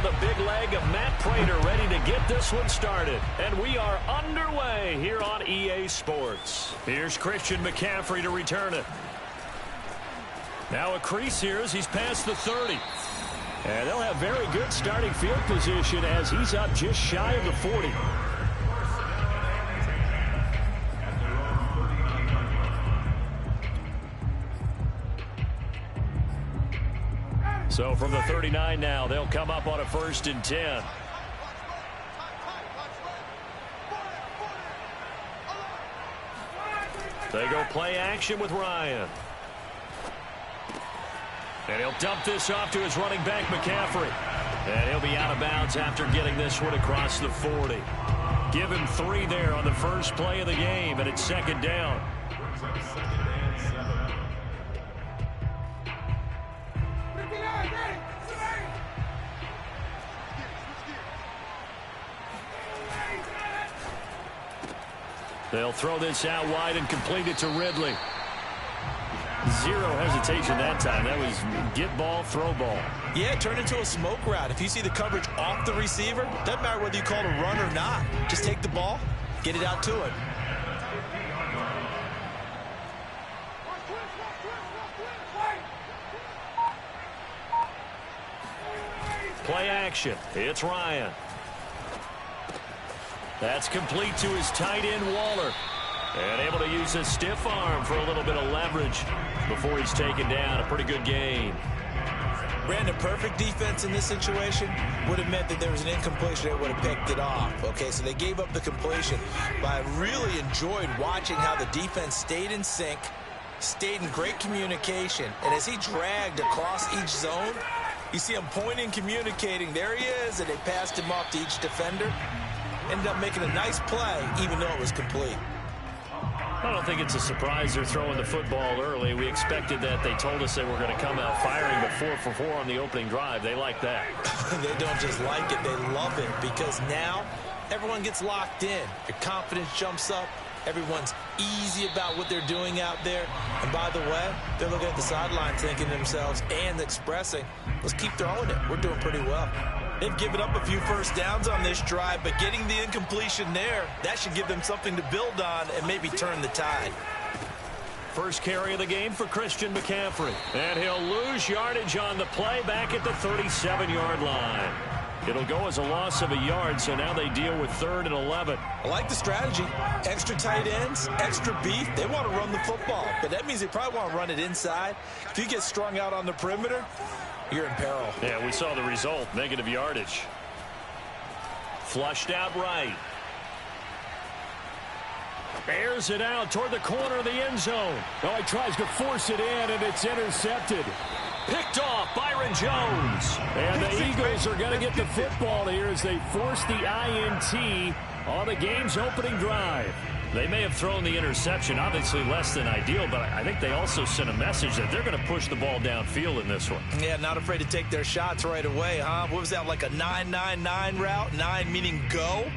the big leg of Matt Prater ready to get this one started. And we are underway here on EA Sports. Here's Christian McCaffrey to return it. Now a crease here as he's past the 30. And they'll have very good starting field position as he's up just shy of the 40. So from the 39 now, they'll come up on a 1st and 10. They go play action with Ryan. And he'll dump this off to his running back, McCaffrey. And he'll be out of bounds after getting this one across the 40. Give him 3 there on the first play of the game, and it's 2nd down. They'll throw this out wide and complete it to Ridley. Zero hesitation that time. That was get ball, throw ball. Yeah, turn into a smoke route. If you see the coverage off the receiver, doesn't matter whether you call it a run or not. Just take the ball, get it out to him. Play action. It's Ryan. That's complete to his tight end, Waller. And able to use his stiff arm for a little bit of leverage before he's taken down. A pretty good gain. Brandon, perfect defense in this situation would have meant that there was an incompletion that would have picked it off. Okay, so they gave up the completion. But I really enjoyed watching how the defense stayed in sync, stayed in great communication. And as he dragged across each zone, you see him pointing, communicating. There he is, and they passed him off to each defender. Ended up making a nice play, even though it was complete. I don't think it's a surprise they're throwing the football early. We expected that. They told us they were going to come out firing, but 4 for 4 on the opening drive. They like that. They don't just like it, they love it, because now everyone gets locked in. Your confidence jumps up. Everyone's easy about what they're doing out there. And by the way, they're looking at the sideline thinking to themselves and expressing, let's keep throwing it. We're doing pretty well. They've given up a few first downs on this drive, but getting the incompletion there, that should give them something to build on and maybe turn the tide. First carry of the game for Christian McCaffrey. And he'll lose yardage on the play back at the 37-yard line. It'll go as a loss of a yard, so now they deal with 3rd and 11. I like the strategy. Extra tight ends, extra beef. They want to run the football, but that means they probably want to run it inside. If you get strung out on the perimeter, you're in peril. Yeah, we saw the result. Negative yardage. Flushed out right. Airs it out toward the corner of the end zone. Oh, he tries to force it in, and it's intercepted. Picked off Byron Jones. And the Eagles are going to get the football here as they force the INT on the game's opening drive. They may have thrown the interception, obviously less than ideal, but I think they also sent a message that they're going to push the ball downfield in this one. Yeah, not afraid to take their shots right away, huh? What was that, like a 9-9-9 route? 9 meaning go?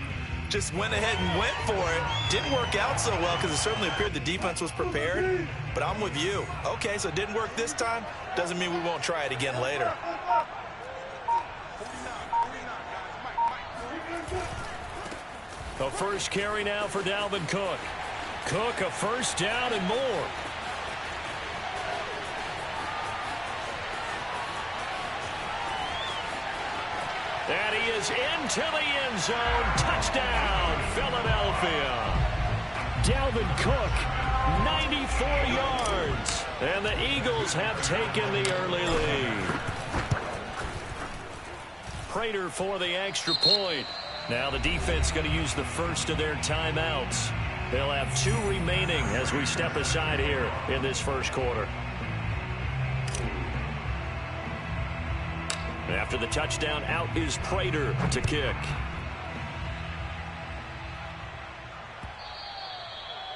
Just went ahead and went for it. Didn't work out so well because it certainly appeared the defense was prepared. But I'm with you. Okay, so it didn't work this time. Doesn't mean we won't try it again later. A first carry now for Dalvin Cook. Cook, a first down and more. And he is into the end zone. Touchdown, Philadelphia. Dalvin Cook, 94 yards. And the Eagles have taken the early lead. Prater for the extra point. Now the defense going to use the first of their timeouts. They'll have 2 remaining as we step aside here in this first quarter. After the touchdown, out is Prater to kick.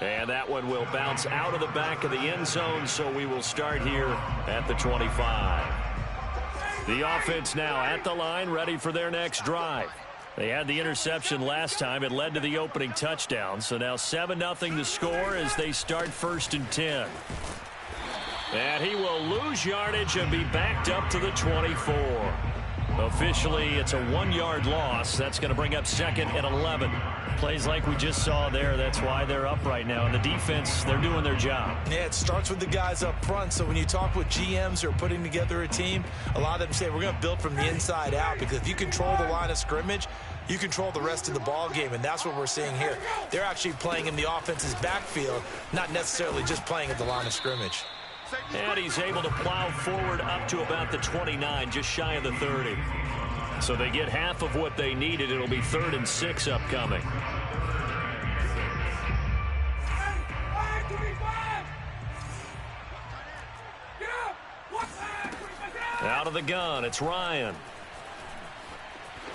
And that one will bounce out of the back of the end zone, so we will start here at the 25. The offense now at the line, ready for their next drive. They had the interception last time. It led to the opening touchdown. So now 7-0 to score as they start 1st and 10. And he will lose yardage and be backed up to the 24. Officially, it's a 1-yard loss. That's going to bring up 2nd and 11. Plays like we just saw there. That's why they're up right now. And the defense, they're doing their job. Yeah, it starts with the guys up front. So when you talk with GMs who are putting together a team, a lot of them say we're going to build from the inside out, because if you control the line of scrimmage, you control the rest of the ball game, and that's what we're seeing here. They're actually playing in the offense's backfield, not necessarily just playing at the line of scrimmage. And he's able to plow forward up to about the 29, just shy of the 30. So they get half of what they needed. It'll be 3rd and 6 upcoming. Out of the gun, it's Ryan.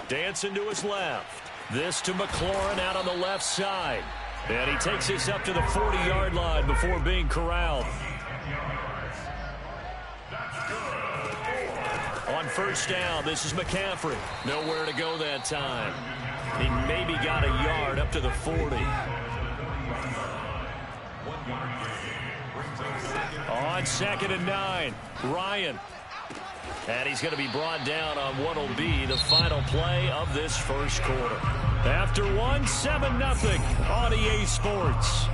Dancing to his left. This to McLaurin out on the left side. And he takes this up to the 40-yard line before being corralled. On first down, this is McCaffrey. Nowhere to go that time. He maybe got a yard up to the 40. On 2nd and 9, Ryan. And he's going to be brought down on what will be the final play of this first quarter. After 7-0 on EA Sports.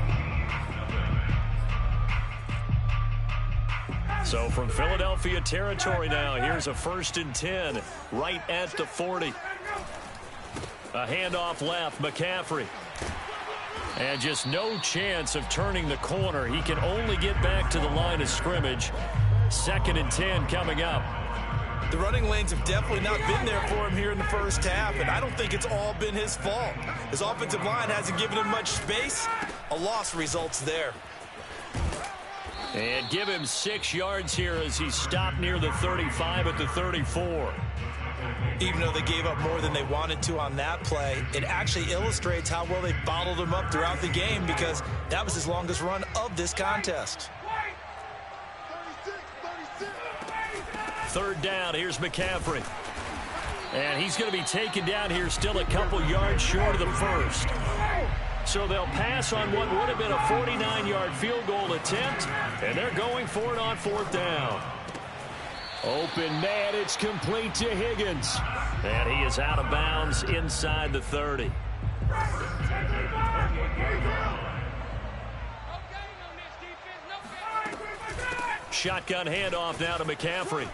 So from Philadelphia territory now, here's a 1st and 10 right at the 40. A handoff left, McCaffrey. And just no chance of turning the corner. He can only get back to the line of scrimmage. 2nd and 10 coming up. The running lanes have definitely not been there for him here in the first half, and I don't think it's all been his fault. His offensive line hasn't given him much space. A loss results there. And give him 6 yards here as he stopped near the 35 at the 34. Even though they gave up more than they wanted to on that play, it actually illustrates how well they bottled him up throughout the game, because that was his longest run of this contest. 3rd down, here's McCaffrey. And he's going to be taken down here still a couple yards short of the first. So they'll pass on what would have been a 49-yard field goal attempt, and they're going for it on 4th down. Open man, it's complete to Higgins. And he is out of bounds inside the 30. Shotgun handoff now to McCaffrey.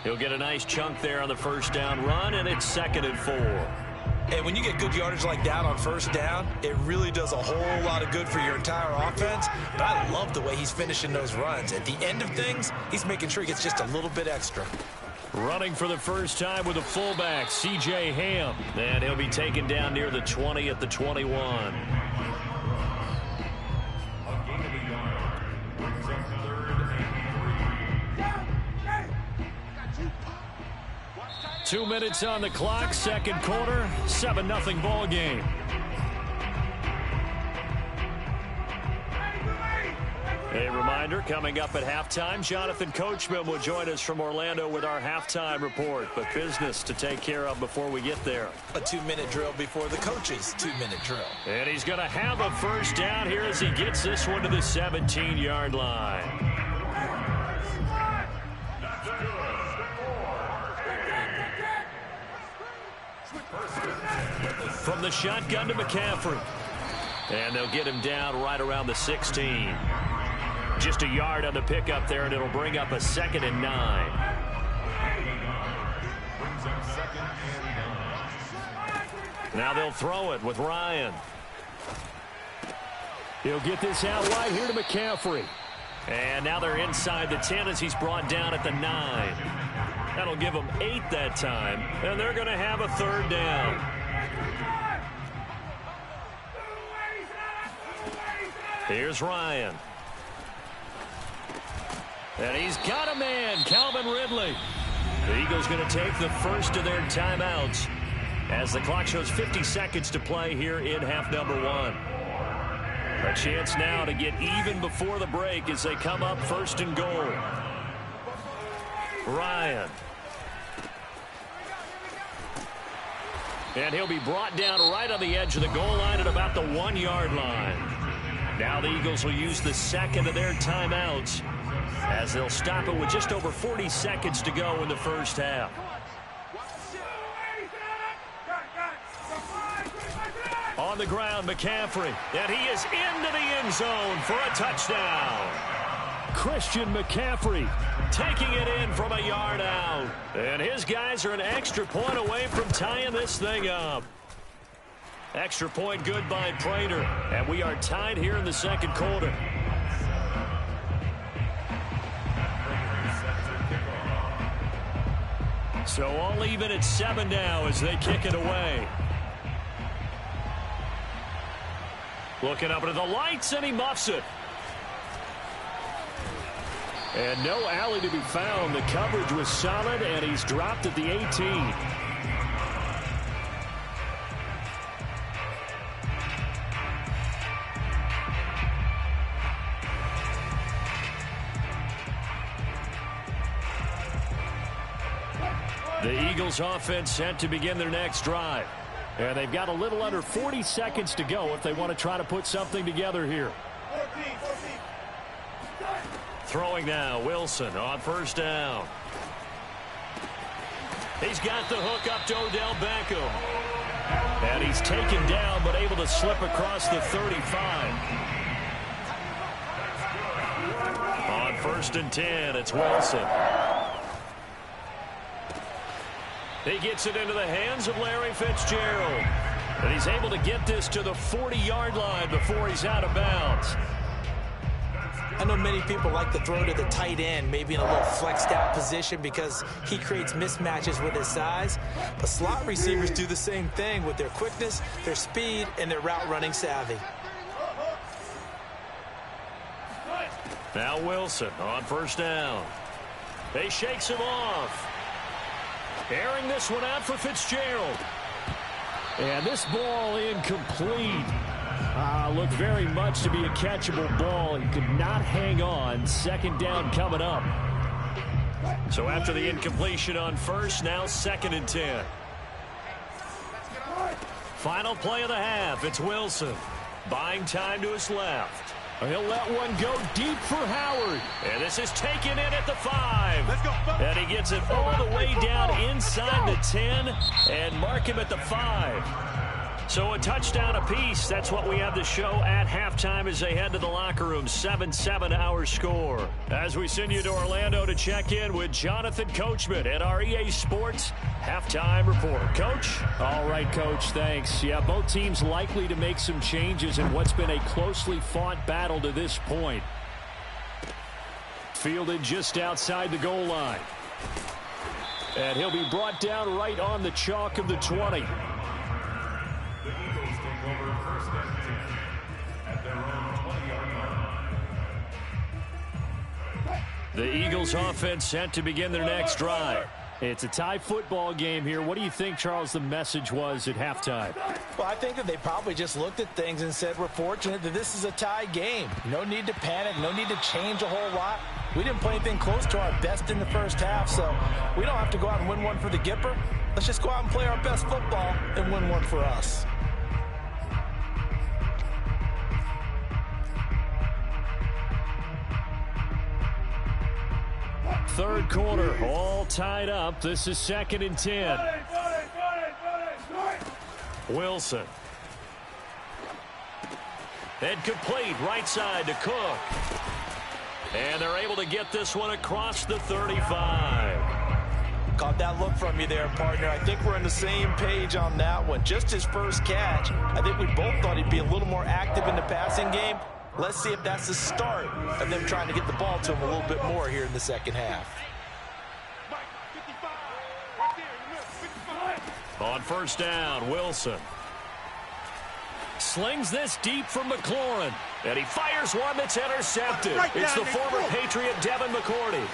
He'll get a nice chunk there on the first down run, and it's 2nd and 4. And when you get good yardage like that on first down, it really does a whole lot of good for your entire offense. But I love the way he's finishing those runs. At the end of things, he's making sure he gets just a little bit extra. Running for the first time with a fullback, C.J. Ham. And he'll be taken down near the 20 at the 21. 2 minutes on the clock, 2nd quarter, 7-0 ball game. A reminder, coming up at halftime, Jonathan Coachman will join us from Orlando with our halftime report. But business to take care of before we get there. A 2-minute drill before the coach's 2-minute drill. And he's going to have a first down here as he gets this one to the 17-yard line. From the shotgun to McCaffrey. And they'll get him down right around the 16. Just a yard on the pickup there, and it'll bring up a 2nd and 9. Now they'll throw it with Ryan. He'll get this out right here to McCaffrey. And now they're inside the 10 as he's brought down at the 9. That'll give them 8 that time, and they're going to have a 3rd down. Here's Ryan. And he's got a man, Calvin Ridley. The Eagles going to take the first of their timeouts as the clock shows 50 seconds to play here in half number 1. A chance now to get even before the break as they come up 1st and goal. Ryan. And he'll be brought down right on the edge of the goal line at about the 1-yard line. Now the Eagles will use the second of their timeouts as they'll stop it with just over 40 seconds to go in the first half. On the ground, McCaffrey. And he is into the end zone for a touchdown. Christian McCaffrey taking it in from a yard out. And his guys are an extra point away from tying this thing up. Extra point good by Prater. And we are tied here in the second quarter. So all even at 7 now as they kick it away. Looking up into the lights, and he muffs it. And no alley to be found. The coverage was solid, and he's dropped at the 18. The Eagles offense set to begin their next drive. And they've got a little under 40 seconds to go if they want to try to put something together here. Throwing now, Wilson on first down. He's got the hook up to Odell Beckham. And he's taken down but able to slip across the 35. On first and 10, it's Wilson. He gets it into the hands of Larry Fitzgerald. And he's able to get this to the 40-yard line before he's out of bounds. I know many people like to throw to the tight end, maybe in a little flexed out position because he creates mismatches with his size. But slot receivers do the same thing with their quickness, their speed, and their route running savvy. Now Wilson on first down. He shakes him off. Airing this one out for Fitzgerald. And this ball incomplete. Looked very much to be a catchable ball. He could not hang on. Second down coming up. So after the incompletion on first, now second and 10. Final play of the half. It's Wilson. Buying time to his left. He'll let one go deep for Howard. And this is taken in at the 5. Let's go. And he gets it all the way down inside the 10 and mark him at the 5. So a touchdown apiece. That's what we have to show at halftime as they head to the locker room. 7-7 our score. As we send you to Orlando to check in with Jonathan Coachman at our EA Sports Halftime Report. Coach? All right, Coach. Thanks. Yeah, both teams likely to make some changes in what's been a closely fought battle to this point. Fielded just outside the goal line. And he'll be brought down right on the chalk of the 20. The Eagles offense set to begin their next drive. It's a tie football game here. What do you think, Charles, the message was at halftime? Well, I think that they probably just looked at things and said, we're fortunate that this is a tie game. No need to panic. No need to change a whole lot. We didn't play anything close to our best in the first half, so we don't have to go out and win one for the Gipper. Let's just go out and play our best football and win one for us. Third quarter, all tied up. This is second and 10. Wilson. And complete right side to Cook. And they're able to get this one across the 35. Caught that look from you there, partner. I think we're on the same page on that one. Just his first catch. I think we both thought he'd be a little more active in the passing game. Let's see if that's the start of them trying to get the ball to him a little bit more here in the second half. On first down, Wilson. Slings this deep from McLaurin. And he fires one that's intercepted. It's the former Patriot Devin McCourty.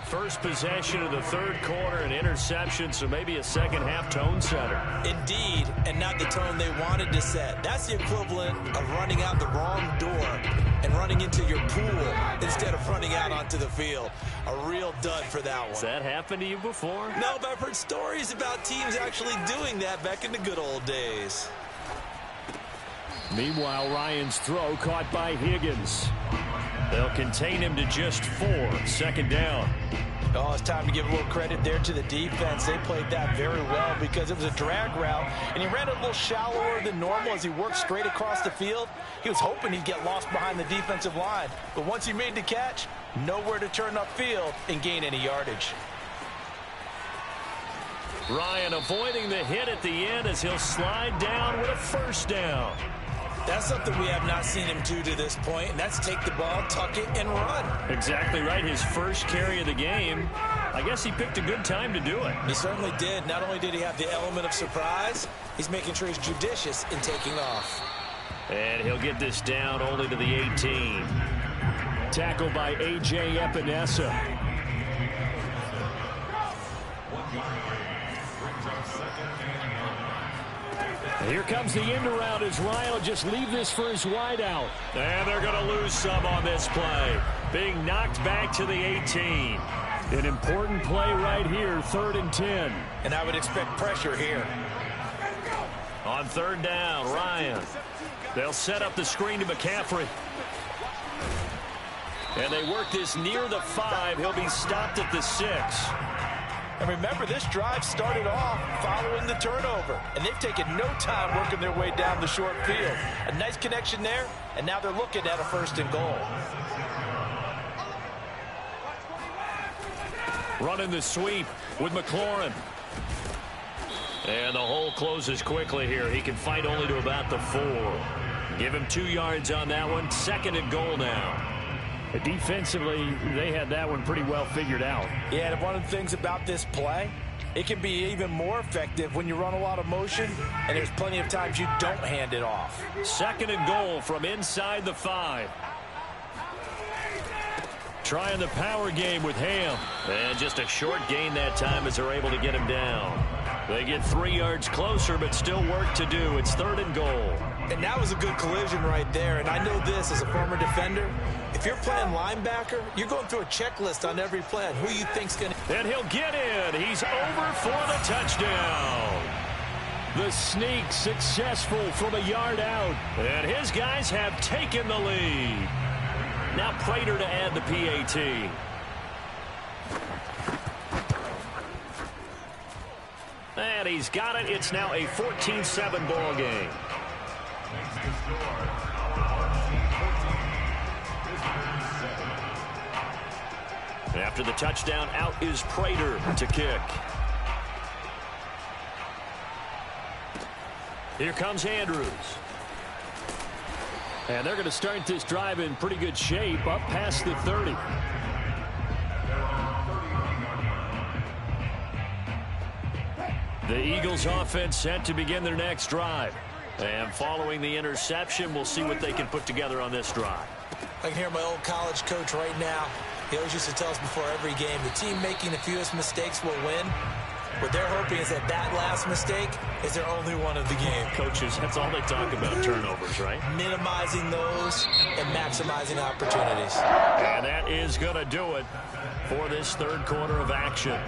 First possession of the third quarter, an interception, so maybe a second-half tone setter. Indeed, and not the tone they wanted to set. That's the equivalent of running out the wrong door and running into your pool instead of running out onto the field. A real dud for that one. Has that happened to you before? No, but I've heard stories about teams actually doing that back in the good old days. Meanwhile, Ryan's throw caught by Higgins. They'll contain him to just 4. 2nd down. Oh, it's time to give a little credit there to the defense. They played that very well because it was a drag route, and he ran a little shallower than normal as he worked straight across the field. He was hoping he'd get lost behind the defensive line, but once he made the catch, nowhere to turn upfield and gain any yardage. Ryan avoiding the hit at the end as he'll slide down with a 1st down. That's something we have not seen him do to this point, and that's take the ball, tuck it, and run. Exactly right. His first carry of the game. I guess he picked a good time to do it. He certainly did. Not only did he have the element of surprise, he's making sure he's judicious in taking off. And he'll get this down only to the 18. Tackled by A.J. Epinesa. Here comes the end around as Ryan will just leave this for his wideout. And they're going to lose some on this play. Being knocked back to the 18. An important play right here, 3rd and 10. And I would expect pressure here. On 3rd down, Ryan. They'll set up the screen to McCaffrey. And they work this near the 5. He'll be stopped at the 6. And remember, this drive started off following the turnover. And they've taken no time working their way down the short field. A nice connection there, and now they're looking at a 1st and goal. Running the sweep with McLaurin. And the hole closes quickly here. He can fight only to about the 4. Give him 2 yards on that one. 2nd and goal now. Defensively, they had that one pretty well figured out. Yeah, and one of the things about this play, it can be even more effective when you run a lot of motion, and there's plenty of times you don't hand it off. 2nd and goal from inside the 5. Trying the power game with Ham. And just a short gain that time as they're able to get him down. They get 3 yards closer, but still work to do. It's 3rd and goal. And that was a good collision right there. And I know this as a former defender. If you're playing linebacker, you're going through a checklist on every play on who you think's going to... And he'll get in. He's over for the touchdown. The sneak successful from a yard out. And his guys have taken the lead. Now Prater to add the PAT. And he's got it. It's now a 14-7 ball game. After the touchdown, out is Prater to kick. Here comes Andrews. And they're going to start this drive in pretty good shape, up past the 30. The Eagles offense set to begin their next drive. And following the interception, we'll see what they can put together on this drive. I can hear my old college coach right now. He always used to tell us before every game, the team making the fewest mistakes will win. What they're hoping is that that last mistake is their only one of the game. Coaches, that's all they talk about, turnovers, right? Minimizing those and maximizing opportunities. And that is going to do it for this 3rd quarter of action.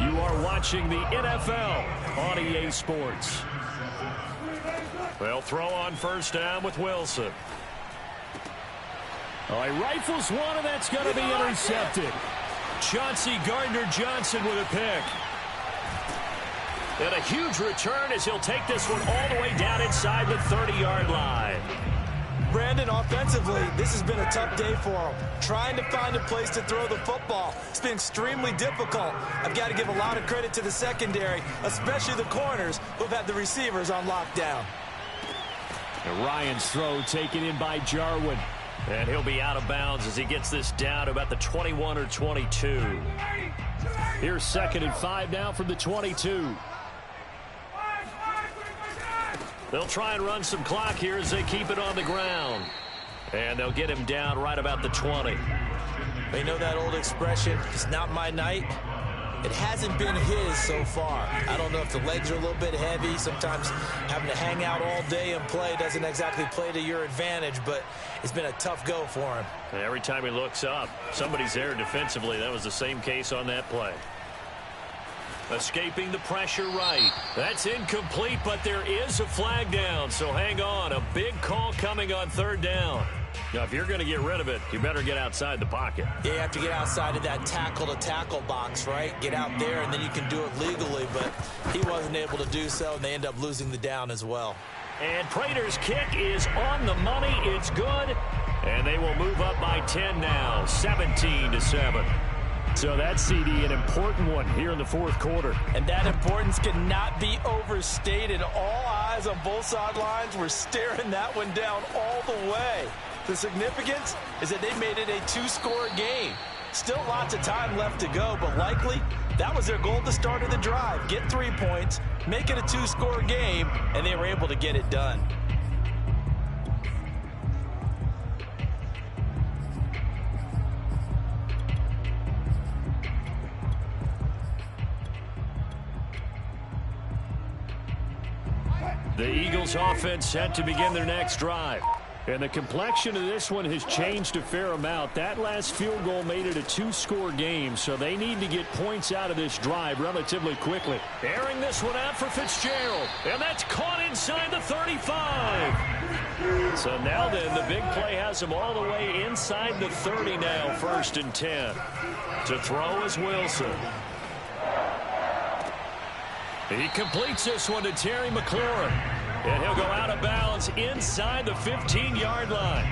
You are watching the NFL on EA Sports. They'll throw on 1st down with Wilson. Oh, he rifles one, and that's going to be intercepted. Chauncey Gardner-Johnson with a pick. And a huge return as he'll take this one all the way down inside the 30-yard line. Brandon, offensively, this has been a tough day for him. Trying to find a place to throw the football. It's been extremely difficult. I've got to give a lot of credit to the secondary, especially the corners who've had the receivers on lockdown. And Ryan's throw taken in by Jarwin. And he'll be out of bounds as he gets this down to about the 21 or 22. Here's 2nd and 5 now from the 22. They'll try and run some clock here as they keep it on the ground. And they'll get him down right about the 20. They know that old expression, it's not my night. It hasn't been his so far. I don't know if the legs are a little bit heavy. Sometimes having to hang out all day and play doesn't exactly play to your advantage, but it's been a tough go for him. And every time he looks up, somebody's there defensively. That was the same case on that play. Escaping the pressure right. That's incomplete, but there is a flag down, so hang on. A big call coming on third down. Now, if you're going to get rid of it, you better get outside the pocket. Yeah, you have to get outside of that tackle-to-tackle box, right? Get out there, and then you can do it legally, but he wasn't able to do so, and they end up losing the down as well. And Prater's kick is on the money. It's good, and they will move up by 10 now, 17-7. So that's, CD, an important one here in the fourth quarter. And that importance cannot be overstated. All eyes on both sidelines were staring that one down all the way. The significance is that they made it a two-score game. Still lots of time left to go, but likely that was their goal at the start of the drive. Get 3 points, make it a two-score game, and they were able to get it done. The Eagles offense set to begin their next drive. And the complexion of this one has changed a fair amount. That last field goal made it a two-score game, so they need to get points out of this drive relatively quickly. Airing this one out for Fitzgerald, and that's caught inside the 35. So now then, the big play has him all the way inside the 30 now, 1st and 10. To throw is Wilson. He completes this one to Terry McLaurin. And he'll go out of bounds inside the 15-yard line.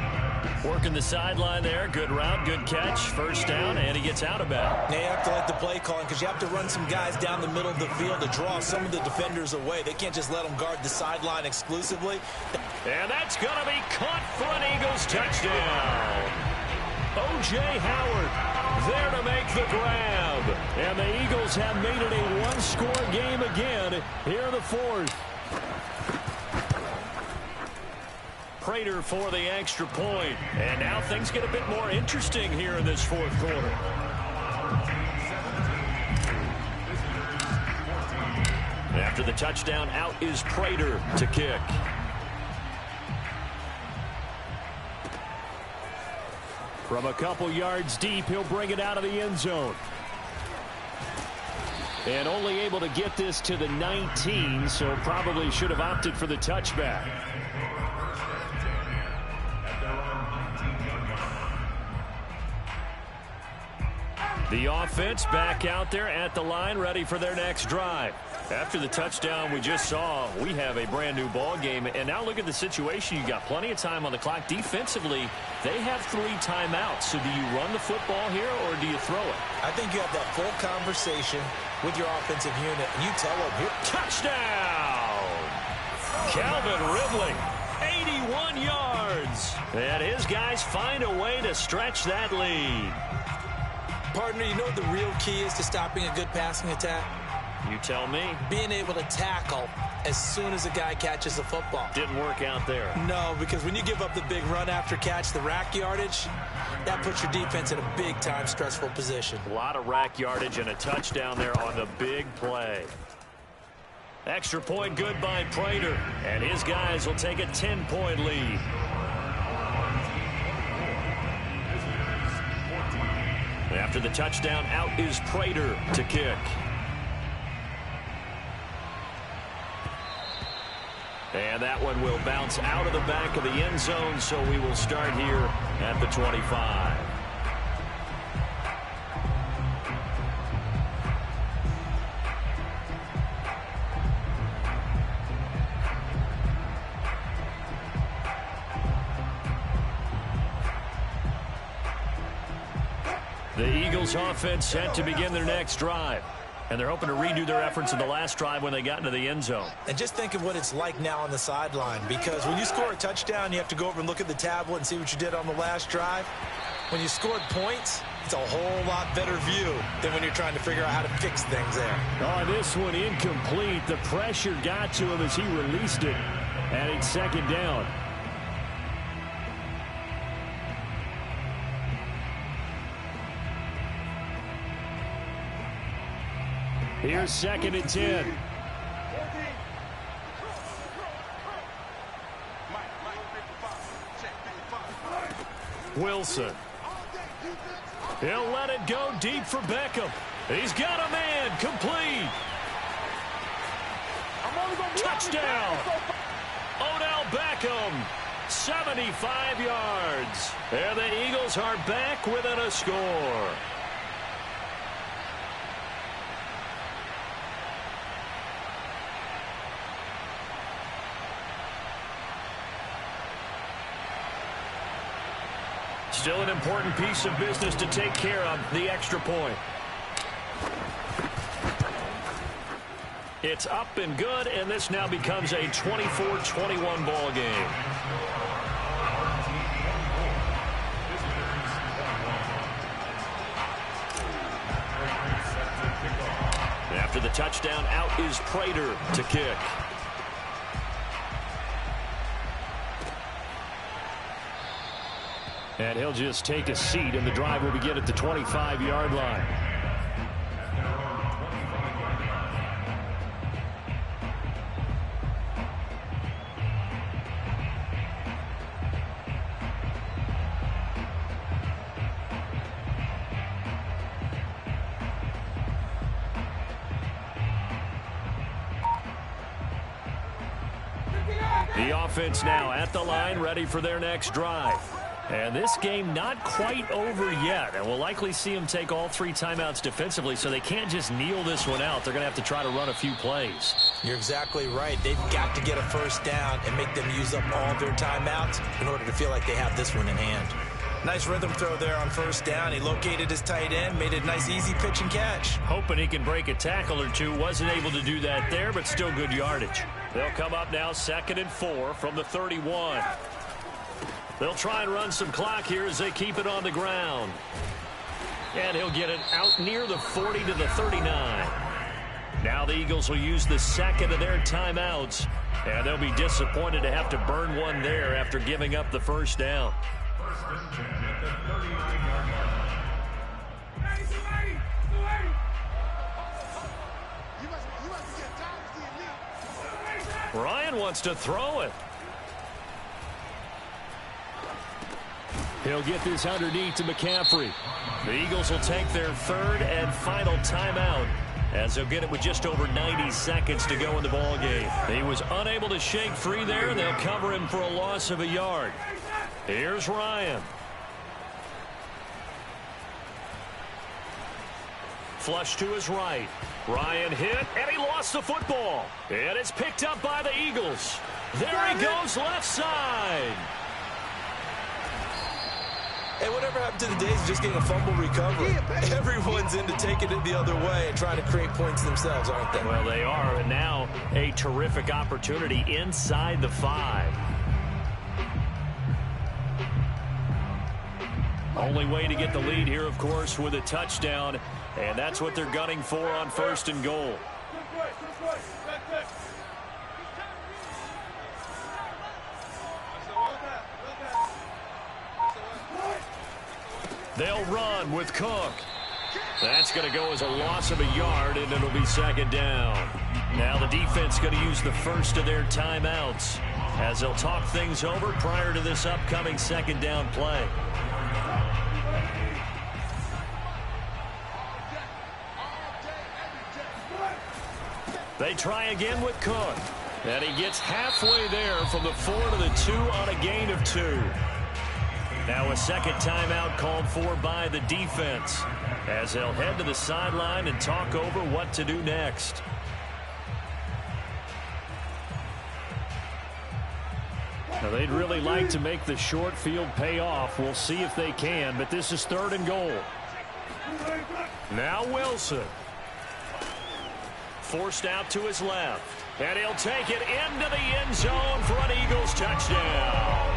Working the sideline there. Good route, good catch. First down, and he gets out of bounds. Now you have to like the play calling because you have to run some guys down the middle of the field to draw some of the defenders away. They can't just let them guard the sideline exclusively. And that's going to be caught for an Eagles touchdown. O.J. Howard there to make the grab. And the Eagles have made it a one-score game again here in the fourth. Prater for the extra point. And now things get a bit more interesting here in this fourth quarter. After the touchdown, out is Prater to kick. From a couple yards deep, he'll bring it out of the end zone. And only able to get this to the 19, so probably should have opted for the touchback. The offense back out there at the line, ready for their next drive. After the touchdown we just saw, we have a brand new ball game. And now look at the situation. You got plenty of time on the clock. Defensively, they have 3 timeouts. So do you run the football here or do you throw it? I think you have that full conversation with your offensive unit. And you tell them, here, touchdown! Calvin Ridley, 81 yards. And his guys find a way to stretch that lead. Partner, you know what the real key is to stopping a good passing attack? You tell me. Being able to tackle as soon as a guy catches the football. Didn't work out there. No, because when you give up the big run after catch, the rack yardage, that puts your defense in a big-time stressful position. A lot of rack yardage and a touchdown there on the big play. Extra point good by Prater. And his guys will take a 10-point lead. After the touchdown, out is Prater to kick. And that one will bounce out of the back of the end zone, so we will start here at the 25. The Eagles offense set to begin their next drive. And they're hoping to redo their efforts in the last drive when they got into the end zone. And just think of what it's like now on the sideline, because when you score a touchdown, you have to go over and look at the tablet and see what you did on the last drive. When you scored points, it's a whole lot better view than when you're trying to figure out how to fix things there. Oh, this one incomplete. The pressure got to him as he released it. And it's second down. Here's 2nd and 10. Wilson. He'll let it go deep for Beckham. He's got a man. Complete. Touchdown. Odell Beckham. 75 yards. And the Eagles are back within a score. Still an important piece of business to take care of, the extra point. It's up and good, and this now becomes a 24-21 ball game. After the touchdown, out is Prater to kick. And he'll just take a seat, and the drive will begin at the 25-yard line. The offense now at the line, ready for their next drive. And this game not quite over yet, and we'll likely see them take all 3 timeouts defensively, so they can't just kneel this one out. They're going to have to try to run a few plays. You're exactly right. They've got to get a first down and make them use up all their timeouts in order to feel like they have this one in hand. Nice rhythm throw there on first down. He located his tight end, made a nice easy pitch and catch. Hoping he can break a tackle or two. Wasn't able to do that there, but still good yardage. They'll come up now 2nd and 4 from the 31. They'll try and run some clock here as they keep it on the ground. And he'll get it out near the 40 to the 39. Now the Eagles will use the second of their timeouts. And they'll be disappointed to have to burn one there after giving up the first down. Ryan wants to throw it. He'll get this underneath to McCaffrey. The Eagles will take their 3rd and final timeout as they'll get it with just over 90 seconds to go in the ball game. He was unable to shake free there, and they'll cover him for a loss of a yard. Here's Ryan. Flush to his right. Ryan hit, and he lost the football. And it's picked up by the Eagles. There he goes, left side. Hey, whatever happened to the days of just getting a fumble recovery? Everyone's into taking it the other way and trying to create points themselves, aren't they? Well, they are, and now a terrific opportunity inside the 5. Only way to get the lead here, of course, with a touchdown, and that's what they're gunning for on 1st and goal. They'll run with Cook. That's going to go as a loss of a yard, and it'll be 2nd down. Now the defense going to use the first of their timeouts as they'll talk things over prior to this upcoming 2nd down play. They try again with Cook. And he gets halfway there from the 4 to the 2 on a gain of 2. Now a 2nd timeout called for by the defense as they'll head to the sideline and talk over what to do next. Now they'd really like to make the short field pay off. We'll see if they can, but this is 3rd and goal. Now Wilson. Forced out to his left. And he'll take it into the end zone for an Eagles touchdown.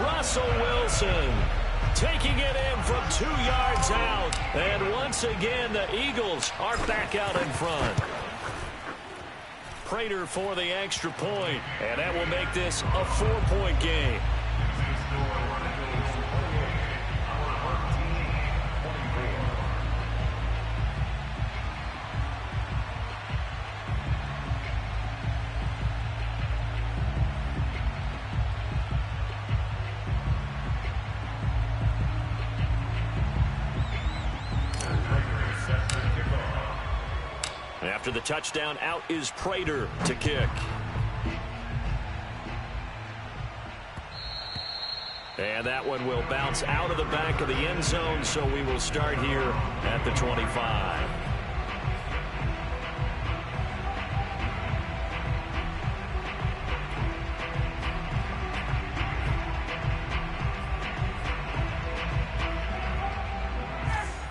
Russell Wilson taking it in from 2 yards out. And once again, the Eagles are back out in front. Prater for the extra point, and that will make this a 4-point game. After the touchdown, out is Prater to kick. And that one will bounce out of the back of the end zone, so we will start here at the 25.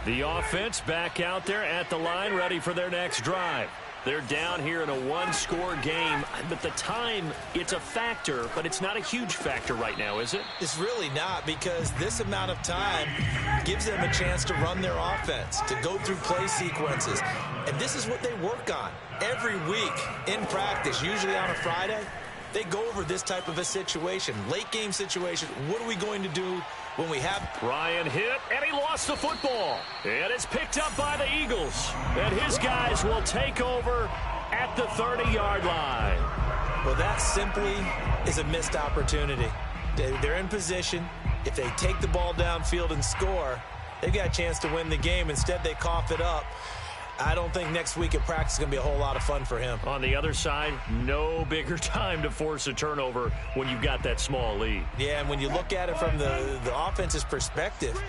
The offense back out there at the line, ready for their next drive. They're down here in a one-score game, but the time, it's a factor, but it's not a huge factor right now, is it? It's really not, because this amount of time gives them a chance to run their offense, to go through play sequences. And this is what they work on every week in practice, usually on a Friday. They go over this type of a situation, late game situation. What are we going to do when we have... Ryan hit, and he lost the football. And it's picked up by the Eagles. And his guys will take over at the 30-yard line. Well, that simply is a missed opportunity. They're in position. If they take the ball downfield and score, they've got a chance to win the game. Instead, they cough it up. I don't think next week at practice is going to be a whole lot of fun for him. On the other side, no bigger time to force a turnover when you've got that small lead. Yeah, and when you look at it from the offense's perspective,